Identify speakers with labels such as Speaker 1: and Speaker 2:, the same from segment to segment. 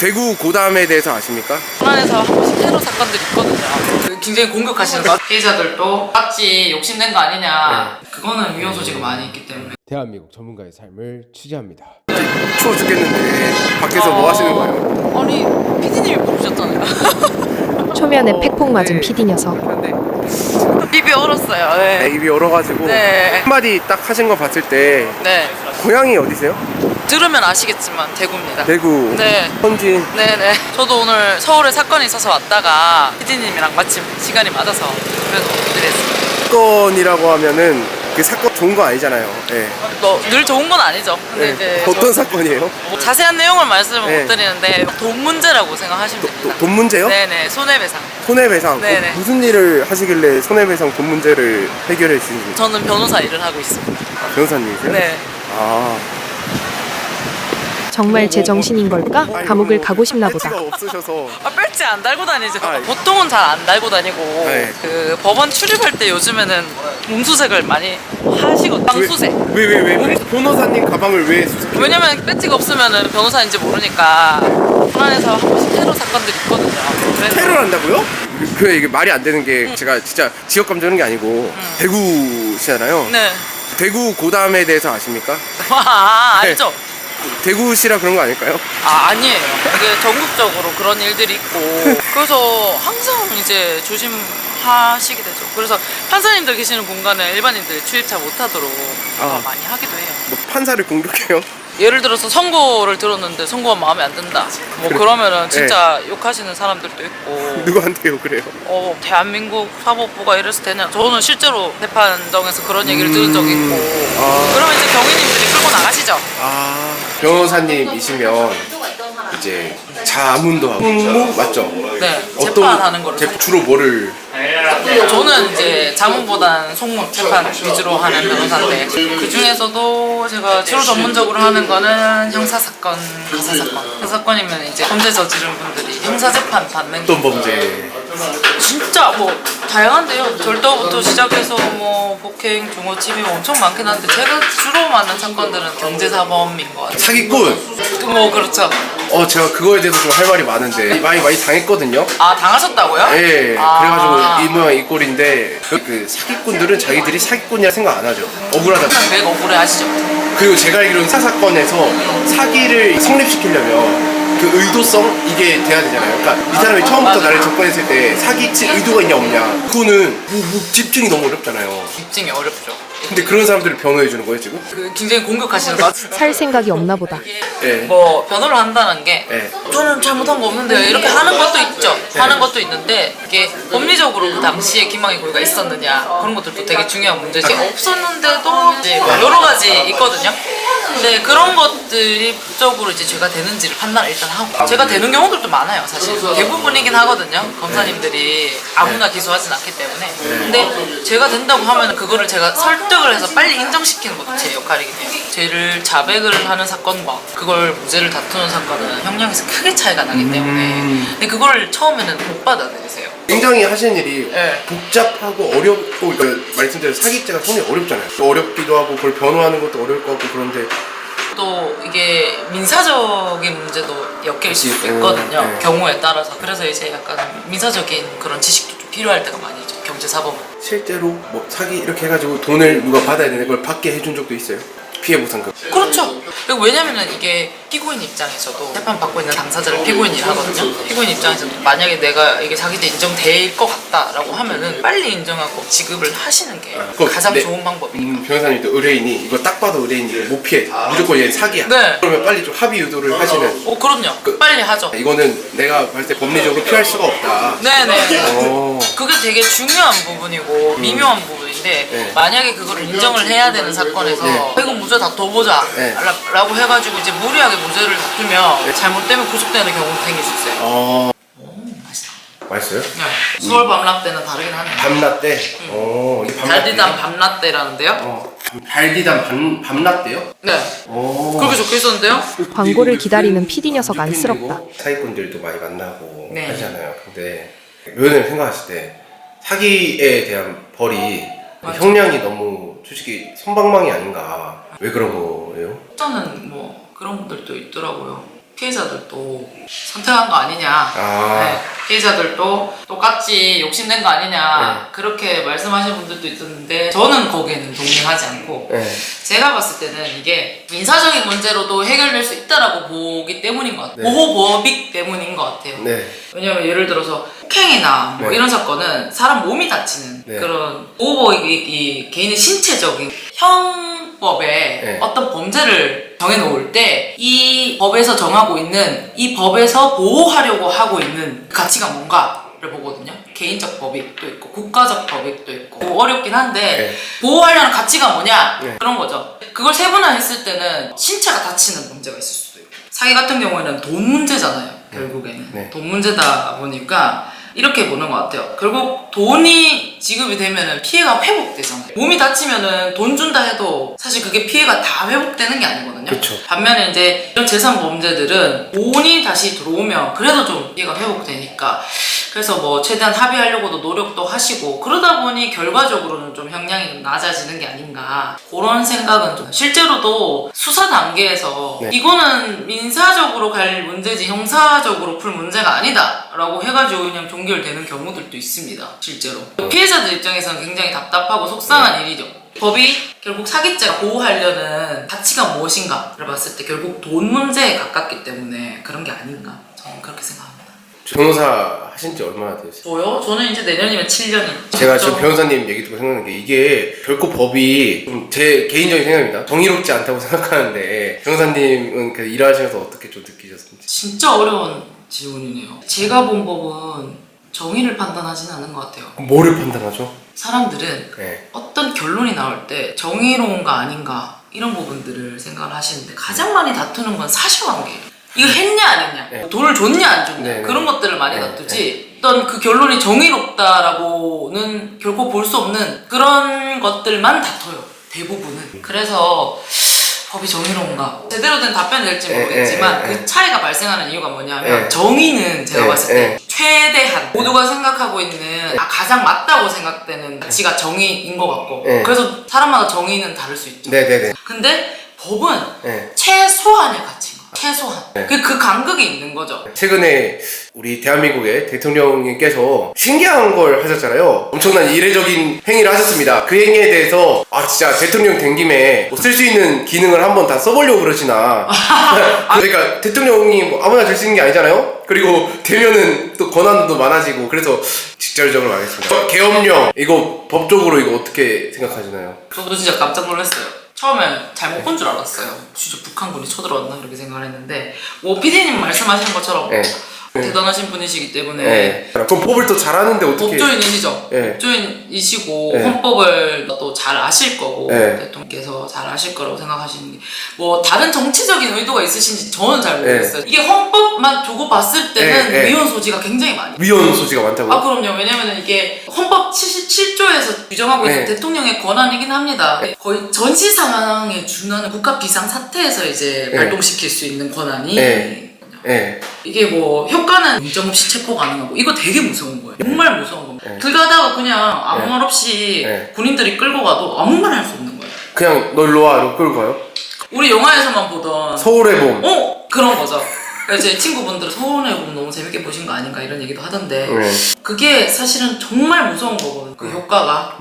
Speaker 1: 대구 고담에 대해서 아십니까?
Speaker 2: 부산에서 한 번씩 테러 사건들이 있거든요. 굉장히 공격하시는 거. 피해자들도 딱지 욕심낸 거 아니냐. 그거는 위험 소지가 많이 있기 때문에.
Speaker 1: 대한민국 전문가의 삶을 취재합니다. 추워 죽겠는데 밖에서 뭐 하시는 거예요?
Speaker 2: 아니 PD님이 부르셨잖아요.
Speaker 3: 초면에 팩폭 맞은 PD 녀석.
Speaker 2: 입이 얼었어요. 네.
Speaker 1: 입이 얼어가지고
Speaker 2: 네.
Speaker 1: 한마디 딱 하신 거 봤을 때
Speaker 2: 네.
Speaker 1: 고향이 어디세요?
Speaker 2: 들으면 아시겠지만 대구입니다.
Speaker 1: 대구.
Speaker 2: 네.
Speaker 1: 현진.
Speaker 2: 네네. 저도 오늘 서울에 사건이 있어서 왔다가 PD님이랑 마침 시간이 맞아서 그래서 오게 됐습니다.
Speaker 1: 사건이라고 하면은 그 사건 좋은 거 아니잖아요. 네.
Speaker 2: 늘 좋은 건 아니죠. 근데
Speaker 1: 네.
Speaker 2: 이제
Speaker 1: 어떤 사건이에요?
Speaker 2: 자세한 내용을 말씀을
Speaker 1: 네.
Speaker 2: 못 드리는데 돈 문제라고 생각하시면 됩니다.
Speaker 1: 돈 문제요?
Speaker 2: 네네. 손해배상.
Speaker 1: 손해배상.
Speaker 2: 네네.
Speaker 1: 무슨 일을 하시길래 손해배상 돈 문제를 해결해 주시는지.
Speaker 2: 저는 변호사 일을 하고 있습니다.
Speaker 1: 변호사님이세요?
Speaker 2: 네.
Speaker 1: 아.
Speaker 3: 정말 제정신인 걸까? 감옥을 가고 싶나 보다.
Speaker 1: 배지가 없으셔서.
Speaker 2: 배지 안 달고 다니죠.
Speaker 1: 아,
Speaker 2: 보통은 잘 안 달고 다니고
Speaker 1: 네.
Speaker 2: 그 법원 출입할 때 요즘에는 몸수색을 많이 하시거든요. 수색.
Speaker 1: 왜? 변호사님 가방을 왜 수색해요?
Speaker 2: 왜냐면 배지가 없으면 변호사인지 모르니까 부산에서 한 번씩 테러 사건들이 있거든요. 그래서
Speaker 1: 테러를 한다고요? 그래 이게 말이 안 되는 게 제가 진짜 지역 감정하는 게 아니고 대구시잖아요.
Speaker 2: 네.
Speaker 1: 대구 고담에 대해서 아십니까?
Speaker 2: 알죠?
Speaker 1: 대구시라 그런 거 아닐까요?
Speaker 2: 아니에요. 이게 전국적으로 그런 일들이 있고 그래서 항상 이제 조심하시게 되죠. 그래서 판사님들 계시는 공간에 일반인들 출입 잘 못하도록 많이 하기도 해요.
Speaker 1: 뭐 판사를 공격해요?
Speaker 2: 예를 들어서 선고를 들었는데 선고가 마음에 안 든다. 뭐 그러면은 진짜 욕하시는 사람들도 있고.
Speaker 1: 누구한테요 그래요?
Speaker 2: 대한민국 사법부가 이래서 되냐. 저는 실제로 재판정에서 그런 얘기를 들은 적이 있고. 그러면 이제 경위님들이 끌고 나가시죠.
Speaker 1: 변호사님이시면 이제 자문도 하고 홍보 맞죠?
Speaker 2: 네, 재판하는 거를
Speaker 1: 주로 뭐를?
Speaker 2: 저는 이제 자문보단 송무 재판 위주로 하는 변호사인데 그 중에서도 제가 주로 전문적으로 하는 거는 형사사건, 가사사건. 형사사건이면 이제 범죄 저지른 분들이 형사재판 받는
Speaker 1: 어떤 범죄?
Speaker 2: 진짜 뭐 다양한데요. 절도부터 시작해서 뭐 폭행, 중어침입 엄청 많긴 한데 제가 주로 맡는 사건들은 경제사범인 것 같아요.
Speaker 1: 사기꾼?
Speaker 2: 뭐 그렇죠.
Speaker 1: 제가 그거에 대해서 좀 할 말이 많은데 많이 당했거든요.
Speaker 2: 아 당하셨다고요?
Speaker 1: 네, 그래가지고 이 모양 이 꼴인데 그 사기꾼들은 자기들이 사기꾼이라 생각 안 하죠. 억울하다.
Speaker 2: 왜 억울해 하시죠?
Speaker 1: 그리고 제가 알기로는 사건에서 사기를 성립시키려면 그 의도성 이게 돼야 되잖아요. 그러니까 이 사람이 처음부터 나를 접근했을 때 사기칠 의도가 있냐 없냐 그거는 집중이 너무 어렵잖아요.
Speaker 2: 입증이 어렵죠.
Speaker 1: 근데 그런 사람들을 변호해 주는 거예요 지금?
Speaker 2: 굉장히 공격하시는 것
Speaker 3: 살 생각이 없나 보다.
Speaker 1: 네.
Speaker 2: 뭐 변호를 한다는 게
Speaker 1: 네.
Speaker 2: 저는 잘못한 거 없는데요 이렇게 하는 것도 있죠. 하는 것도 있는데 이게 법리적으로 그 당시에 기망의 고의가 있었느냐 그런 것들도 되게 중요한 문제지. 없었는데도 이제 뭐 여러 가지 있거든요. 근데 그런 것들이 법적으로 이제 죄가 되는지를 판단을 일단 하고 죄가 되는 경우들도 많아요. 사실 대부분이긴 하거든요. 검사님들이 아무나 기소하진 않기 때문에. 근데 죄가 된다고 하면 그거를 제가 설득을 해서 빨리 인정시키는 것도 제 역할이긴 해요. 죄를 자백을 하는 사건과 그걸 무죄를 다투는 사건은 형량에서 크게 차이가 나기 때문에 근데 그걸 처음에는 못 받아들이세요.
Speaker 1: 굉장히 하시는 일이
Speaker 2: 네.
Speaker 1: 복잡하고 어렵고 그 말씀대로 사기죄가 상당히 어렵잖아요. 어렵기도 하고 그걸 변호하는 것도 어려울 것 같고 그런데
Speaker 2: 또 이게 민사적인 문제도 엮일 수 있거든요.
Speaker 1: 네.
Speaker 2: 경우에 따라서. 그래서 이제 약간 민사적인 그런 지식도 좀 필요할 때가 많이 있죠. 경제사범은.
Speaker 1: 실제로 뭐 사기 이렇게 해가지고 돈을 누가 받아야 되는데 그걸 받게 해준 적도 있어요. 피해 보상금.
Speaker 2: 그렇죠. 그리고 왜냐면은 이게 피고인 입장에서도 재판 받고 있는 당사자를 피고인이라 하거든요. 피고인 입장에서도 만약에 내가 이게 사기죄 인정될 것 같다라고 하면은 빨리 인정하고 지급을 하시는 게 가장 좋은 방법이에요.
Speaker 1: 변호사님도 의뢰인이 이거 딱 봐도 의뢰인이 못 피해. 무조건 얘 사기야.
Speaker 2: 네.
Speaker 1: 그러면 빨리 좀 합의 유도를 하시는.
Speaker 2: 그럼요. 빨리 하죠.
Speaker 1: 이거는 내가 봤을 때 법리적으로 피할 수가 없다.
Speaker 2: 네네. 그게 되게 중요한 부분이고 미묘한 부분인데 만약에 그거를 인정을 해야 되는 사건에서 이건 무죄 다퉈보자 라고 해가지고 이제 무리하게 무죄를 다투면 잘못되면 구속되는 경우도 생길 수 있어요.
Speaker 1: 맛있어요?
Speaker 2: 네. 수월 밤라떼는 다르긴 하네요.
Speaker 1: 밤라떼. 이게 밤라떼.
Speaker 2: 달디단 밤라떼라는데요.
Speaker 1: 달디단 밤라떼요?
Speaker 2: 네. 그렇게 적혀 있었는데요.
Speaker 3: 광고를 기다리는 PD 녀석 안쓰럽다.
Speaker 1: 사기꾼들도 많이 만나고
Speaker 2: 네.
Speaker 1: 하잖아요. 근데 면을 생각하실 때 사기에 대한 벌이
Speaker 2: 맞아.
Speaker 1: 형량이 너무 솔직히 선방망이 아닌가. 왜 그런 거예요?
Speaker 2: 저는 뭐 그런 분들도 있더라고요. 피해자들도 선택한 거 아니냐. 네, 피해자들도 똑같이 욕심낸 거 아니냐. 그렇게 말씀하시는 분들도 있었는데 저는 거기에는 동의하지 않고 제가 봤을 때는 이게 민사적인 문제로도 해결될 수 있다라고 보기 때문인 것 같아요. 보호법이기 때문인 것 같아요. 왜냐면 예를 들어서 폭행이나 뭐 이런 사건은 사람 몸이 다치는 그런 보호법이 개인의 신체적인 형법에 어떤 범죄를 정해놓을 때 이 법에서 정하고 있는 이 법에서 보호하려고 하고 있는 가치가 뭔가를 보거든요. 개인적 법익도 있고 국가적 법익도 있고 어렵긴 한데 보호하려는 가치가 뭐냐 그런 거죠. 그걸 세분화했을 때는 신체가 다치는 문제가 있을 수도 있고 사기 같은 경우에는 돈 문제잖아요. 결국에는 돈 문제다 보니까 이렇게 보는 것 같아요. 결국 돈이 지급이 되면은 피해가 회복되잖아요. 몸이 다치면은 돈 준다 해도 사실 그게 피해가 다 회복되는 게 아니거든요.
Speaker 1: 그쵸.
Speaker 2: 반면에 이제 이런 재산 범죄들은 돈이 다시 들어오면 그래도 좀 피해가 회복되니까 그래서 뭐 최대한 합의하려고도 노력도 하시고 그러다 보니 결과적으로는 좀 형량이 좀 낮아지는 게 아닌가 그런 생각은 좀 실제로도 수사 단계에서 이거는 민사적으로 갈 문제지 형사적으로 풀 문제가 아니다 라고 해가지고 그냥 종결되는 경우들도 있습니다. 실제로 피해자들 입장에서는 굉장히 답답하고 속상한 일이죠. 법이 결국 사기죄가 보호하려는 가치가 무엇인가를 봤을 때 결국 돈 문제에 가깝기 때문에 그런 게 아닌가 저는 그렇게 생각합니다.
Speaker 1: 변호사 하신 지 얼마나 되셨어요?
Speaker 2: 저요? 저는 이제 내년이면 7년이
Speaker 1: 제가 지금 변호사님 얘기 듣고 생각하는 게 이게 결코 법이 좀 제 개인적인 생각입니다. 정의롭지 않다고 생각하는데 변호사님은 그 일하시면서 어떻게 좀 느끼셨는지?
Speaker 2: 진짜 어려운 질문이네요. 제가 본 법은 정의를 판단하지는 않은 것 같아요.
Speaker 1: 뭐를 판단하죠?
Speaker 2: 사람들은 어떤 결론이 나올 때 정의로운가 아닌가 이런 부분들을 생각을 하시는데 가장 많이 다투는 건 사실관계예요. 이거 했냐 안 했냐 돈을 줬냐 안 줬냐 그런 것들을 많이 다투지 어떤 그 결론이 정의롭다라고는 결코 볼 수 없는 그런 것들만 다퉈요. 대부분은. 그래서 법이 정의로운가 제대로 된 답변이 될지 모르겠지만 그 차이가 발생하는 이유가 뭐냐면 정의는 제가 봤을 때 최대한 모두가 생각하고 있는 가장 맞다고 생각되는 가치가 정의인 것 같고 그래서 사람마다 정의는 다를 수 있죠. 근데 법은 최소한의 가치인 거예요. 최소한. 그 간극이 있는 거죠.
Speaker 1: 최근에 우리 대한민국의 대통령님께서 신기한 걸 하셨잖아요. 엄청난 이례적인 행위를 하셨습니다. 그 행위에 대해서 진짜 대통령 된 김에 뭐 쓸 수 있는 기능을 한번 다 써보려고 그러시나. 그러니까 대통령이 뭐 아무나 될 수 있는 게 아니잖아요. 그리고 되면은 또 권한도 많아지고 그래서 직접적으로 말하겠습니다. 계엄령 이거 법적으로 이거 어떻게 생각하시나요?
Speaker 2: 저도 진짜 깜짝 놀랐어요. 처음에 잘못 본 줄 알았어요. 진짜 북한군이 쳐들어왔나 이렇게 생각을 했는데 뭐 PD님 말씀하시는 것처럼 대단하신 분이시기 때문에
Speaker 1: 그럼 법을 또 잘하는데 어떻게
Speaker 2: 법조인이시죠. 법조인이시고 헌법을 또 잘 아실 거고 대통령께서 잘 아실 거라고 생각하시는 게 뭐 다른 정치적인 의도가 있으신지 저는 잘 모르겠어요. 이게 헌법만 두고 봤을 때는 위헌 소지가 굉장히 많아요.
Speaker 1: 위헌 소지가 많다고요?
Speaker 2: 그럼요. 왜냐면 이게 헌법 77조에서 규정하고 있는 대통령의 권한이긴 합니다. 거의 전시 상황에 준하는 국가 비상 사태에서 이제 발동시킬 수 있는 권한이 이게 뭐 효과는 인정 없이 체포 가능하고 이거 되게 무서운 거예요. 정말 무서운 겁니다. 길 가다가 그냥 아무 말 없이 군인들이 끌고 가도 아무 말 할 수 없는 거예요.
Speaker 1: 그냥 너 일로 와 이러고 끌고 가요?
Speaker 2: 우리 영화에서만 보던
Speaker 1: 서울의 봄
Speaker 2: 그런 거죠. 그래서 제 친구분들은 서울의 봄 너무 재밌게 보신 거 아닌가 이런 얘기도 하던데 그게 사실은 정말 무서운 거거든요. 그 효과가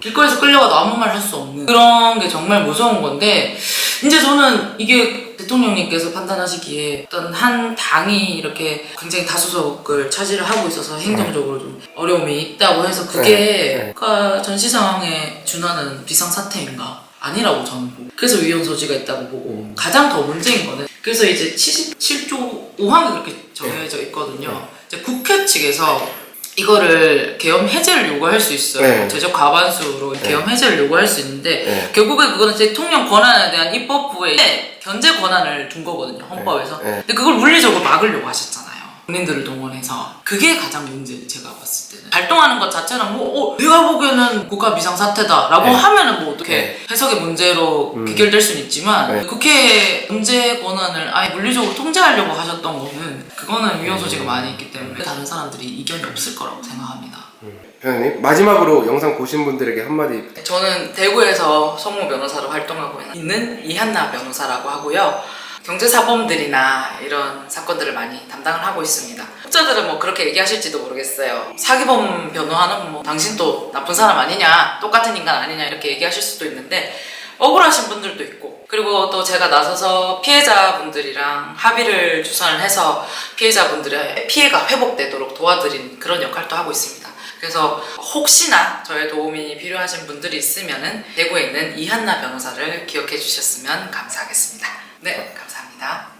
Speaker 2: 길거리에서 끌려가도 아무 말 할 수 없는 그런 게 정말 무서운 건데 이제 저는 이게 대통령님께서 판단하시기에 어떤 한 당이 이렇게 굉장히 다수석을 차지를 하고 있어서 행정적으로 좀 어려움이 있다고 해서 그게 국가 전시 상황에 준하는 비상사태인가? 아니라고 저는 보고 그래서 위헌 소지가 있다고 보고 가장 더 문제인 거는 그래서 이제 77조 5항이 그렇게 정해져 있거든요. 이제 국회 측에서 이거를 계엄 해제를 요구할 수 있어요. 제적 과반수로 계엄 해제를 요구할 수 있는데 결국에 그거는 대통령 권한에 대한 입법부의 견제 권한을 둔 거거든요. 헌법에서. 근데 그걸 물리적으로 막으려고 하셨잖아요. 국민들을 동원해서 그게 가장 문제예요. 제가 봤을 때는 발동하는 것 자체는 뭐 내가 보기에는 국가 비상사태다 라고 하면은 뭐 어떻게 해석의 문제로 귀결될 수는 있지만 국회 문제 권한을 아예 물리적으로 통제하려고 하셨던 거는 그거는 위헌 소지가 많이 있기 때문에 다른 사람들이 이견이 없을 거라고 생각합니다.
Speaker 1: 변호사님 마지막으로 영상 보신 분들에게 한마디.
Speaker 2: 저는 대구에서 성무 변호사로 활동하고 있는 이한나 변호사라고 하고요. 경제사범들이나 이런 사건들을 많이 담당을 하고 있습니다. 혹자들은 뭐 그렇게 얘기하실지도 모르겠어요. 사기범 변호하는 뭐 당신도 나쁜 사람 아니냐, 똑같은 인간 아니냐 이렇게 얘기하실 수도 있는데 억울하신 분들도 있고, 그리고 또 제가 나서서 피해자분들이랑 합의를 주선을 해서 피해자분들의 피해가 회복되도록 도와드리는 그런 역할도 하고 있습니다. 그래서 혹시나 저의 도움이 필요하신 분들이 있으면은 대구에 있는 이한나 변호사를 기억해 주셨으면 감사하겠습니다. 네, 감사합니다.